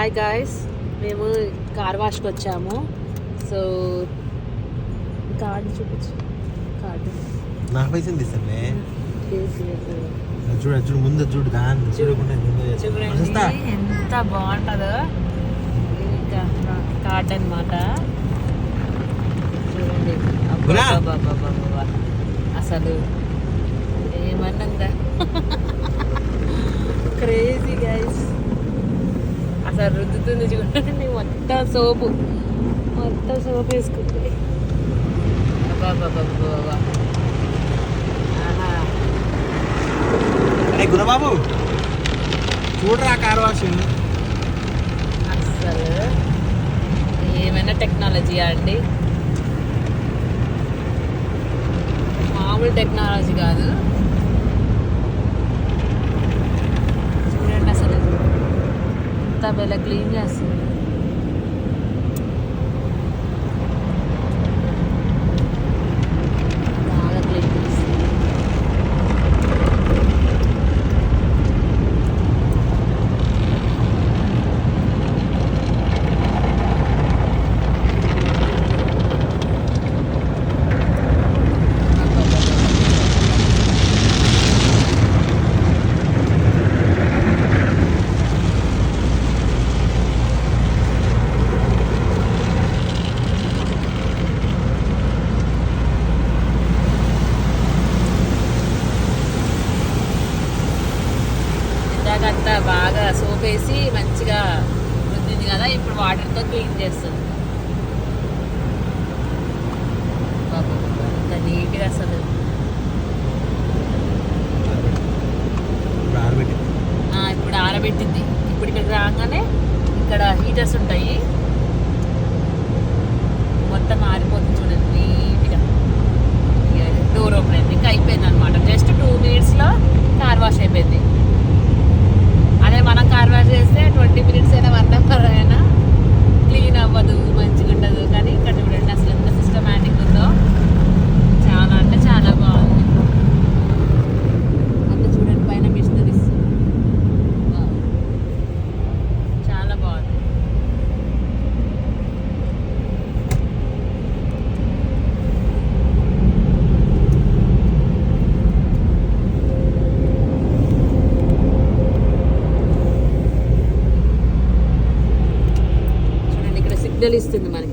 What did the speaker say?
Hi guys, మేము car వాష్కి వచ్చాము. So card చూపించు. కార్డు నాకు పైసలు తీస్తానే. చూడ చూడు ముందు చూడు, దాన్ని చూడకుండా చూడండి ఎంత బాగుంటుందో. ఇంకా కార్డ్ అనమాట. చూడండి అబ్బా, అసలు ఏమన్నందా క్రేజీ గైస్. అసలు రుద్దుతుంది చూడండి, మొత్తం సోపు వేసుకుంటుంది. అబ్బా. అరే గుణబాబు చూడరా కార్ వాష్. అసలు ఏమైనా టెక్నాలజీయా అండి, మామూలు టెక్నాలజీ కాదు. చూడండి అసలు ఎంత బెల్ల క్లీన్ చేస్తుంది. బాగా క్లీన్ చేస్తుంది. అంతా బాగా సోప్ వేసి మంచిగా రుద్దింది కదా, ఇప్పుడు వాటర్తో క్లీన్ చేస్తుంది. అంత నీట్గా అసలు. ఇప్పుడు ఆరబెట్టింది. ఇప్పుడు ఇక్కడికి రాగానే ఇక్కడ హీటర్స్ ఉంటాయి, మొత్తం ఆరిపోతుంది చూడండి నీట్గా. డోర్ ఓపెన్ అయింది, ఇంకా అయిపోయింది అనమాట. జస్ట్ 2 minutesలో కార్ వాష్ అయిపోయింది. అదే మనం కార్ వాష్ చేస్తే 20 minutes అయినా 1 hour అయినా క్లీన్ అవ్వదు, మంచిగా ఉండదు. కానీ ఇక్కడ చూడండి అసలు ఎంత సిస్టమాటిక్ ఉందో, చాలా అంటే చాలా బాగుంది. అంటే చూడండి పైన మిషనరీస్ చాలా బాగుంది. సిగ్నల్ ఇస్తుంది మనకి.